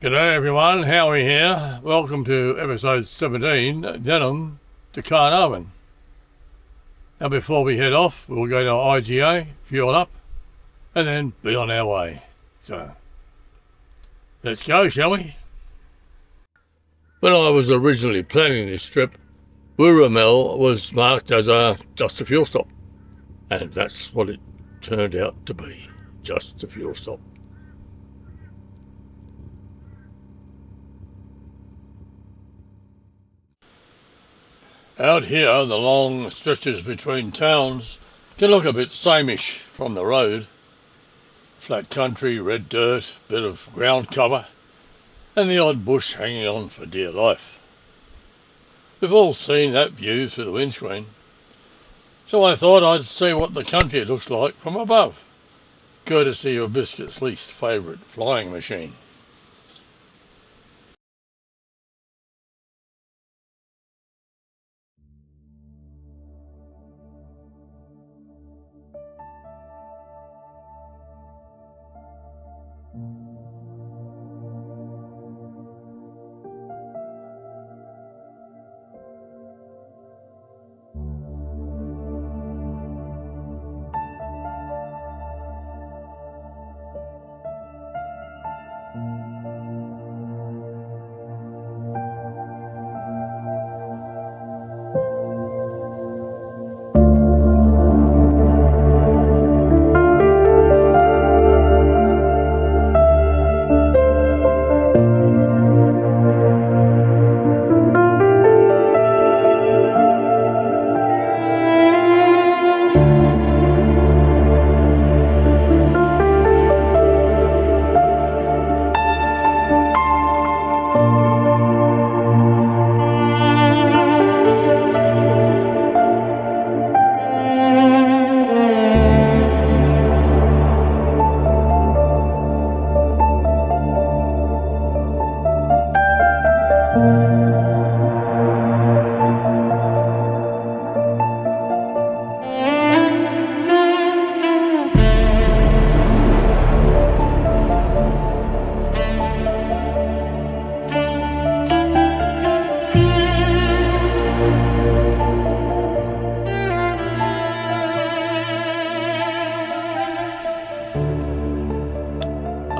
G'day everyone, Howie here. Welcome to episode 17, Denham to Carnarvon. Now before we head off, we'll go to our IGA, fuel up, and then be on our way. So, let's go, shall we? When I was originally planning this trip, Ooroo was marked as just a fuel stop. And that's what it turned out to be, just a fuel stop. Out here, the long stretches between towns can look a bit sameish from the road. Flat country, red dirt, bit of ground cover, and the odd bush hanging on for dear life. We've all seen that view through the windscreen, so I thought I'd see what the country looks like from above, courtesy of Biscuit's least favourite flying machine.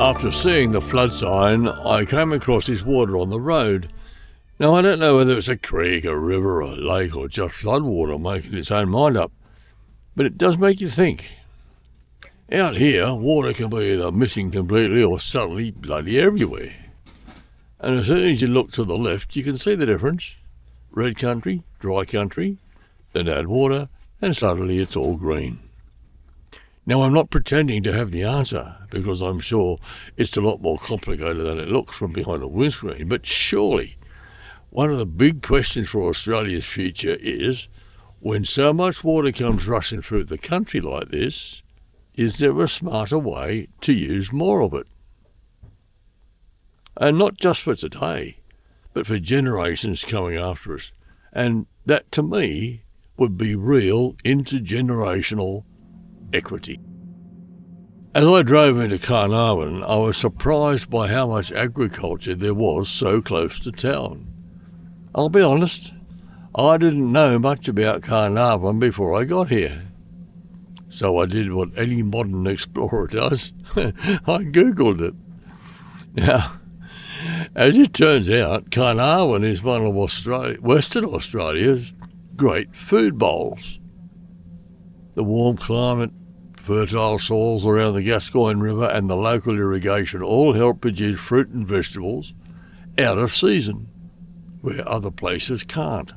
After seeing the flood sign, I came across this water on the road. Now, I don't know whether it's a creek, a river, a lake, or just floodwater making its own mind up, but it does make you think. Out here, water can be either missing completely or suddenly bloody everywhere. And as soon as you look to the left, you can see the difference. Red country, dry country, then add water, and suddenly it's all green. Now, I'm not pretending to have the answer, because I'm sure it's a lot more complicated than it looks from behind a windscreen, but surely one of the big questions for Australia's future is, when so much water comes rushing through the country like this, is there a smarter way to use more of it? And not just for today, but for generations coming after us. And that, to me, would be real intergenerational equity. As I drove into Carnarvon, I was surprised by how much agriculture there was so close to town. I'll be honest, I didn't know much about Carnarvon before I got here. So I did what any modern explorer does. I Googled it. Now, as it turns out, Carnarvon is one of Western Australia's great food bowls. The warm climate, fertile soils around the Gascoyne River and the local irrigation all help produce fruit and vegetables out of season, where other places can't.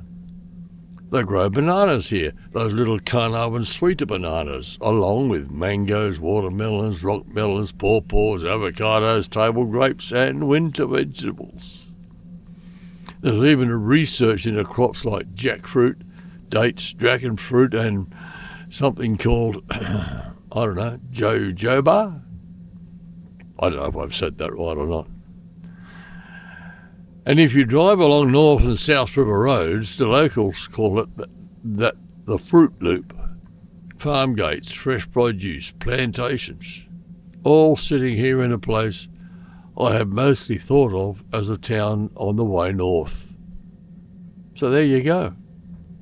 They grow bananas here, those little Carnarvon sweeter bananas, along with mangoes, watermelons, rock melons, pawpaws, avocados, table grapes and winter vegetables. There's even a research into crops like jackfruit, dates, dragon fruit and something called, jojoba? I don't know if I've said that right or not. And if you drive along North and South River roads, the locals call it the fruit loop. Farm gates, fresh produce, plantations, all sitting here in a place I had mostly thought of as a town on the way north. So there you go.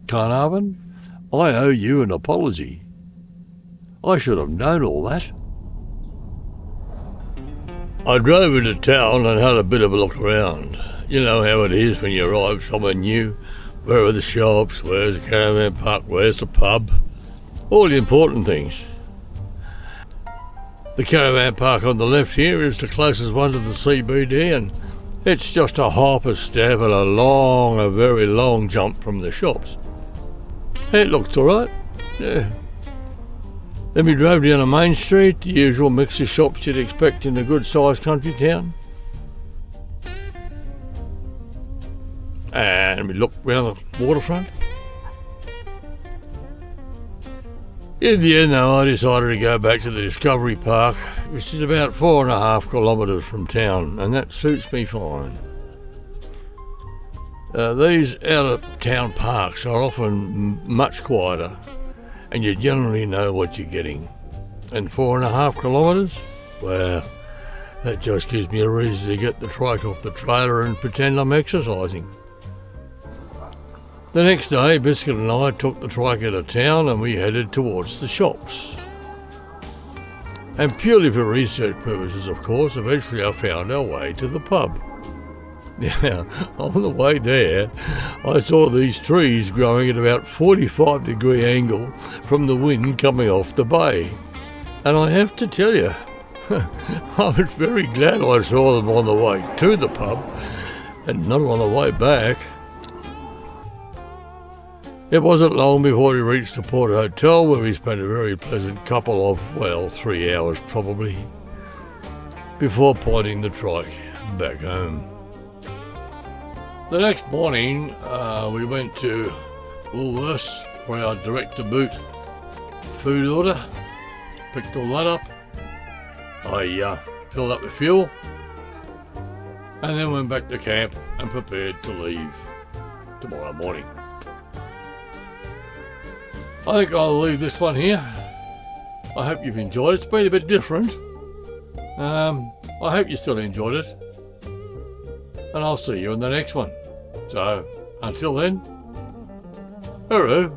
Carnarvon, I owe you an apology. I should have known all that. I drove into town and had a bit of a look around. You know how it is when you arrive somewhere new. Where are the shops? Where's the caravan park? Where's the pub? All the important things. The caravan park on the left here is the closest one to the CBD, and it's just a hop, a step and a very long jump from the shops. It looks alright, yeah. Then we drove down a main street, the usual mix of shops you'd expect in a good-sized country town. And we looked round the waterfront. In the end, though, I decided to go back to the Discovery Park, which is about 4.5 kilometres from town, and that suits me fine. These out-of-town parks are often much quieter, and you generally know what you're getting. And 4.5 kilometres? Well, that just gives me a reason to get the trike off the trailer and pretend I'm exercising. The next day, Biscuit and I took the trike out of town and we headed towards the shops. And purely for research purposes, of course, eventually I found our way to the pub. Now, on the way there, I saw these trees growing at about 45-degree angle from the wind coming off the bay. And I have to tell you, I was very glad I saw them on the way to the pub and not on the way back. It wasn't long before we reached the Port Hotel, where we spent a very pleasant couple of, 3 hours probably, before pointing the trike back home. The next morning, we went to Woolworths for our direct-to-boot food order, picked all that up. I filled up with fuel, and then went back to camp and prepared to leave tomorrow morning. I think I'll leave this one here. I hope you've enjoyed it. It's been a bit different. I hope you still enjoyed it. And I'll see you in the next one. So, until then, Ooroo.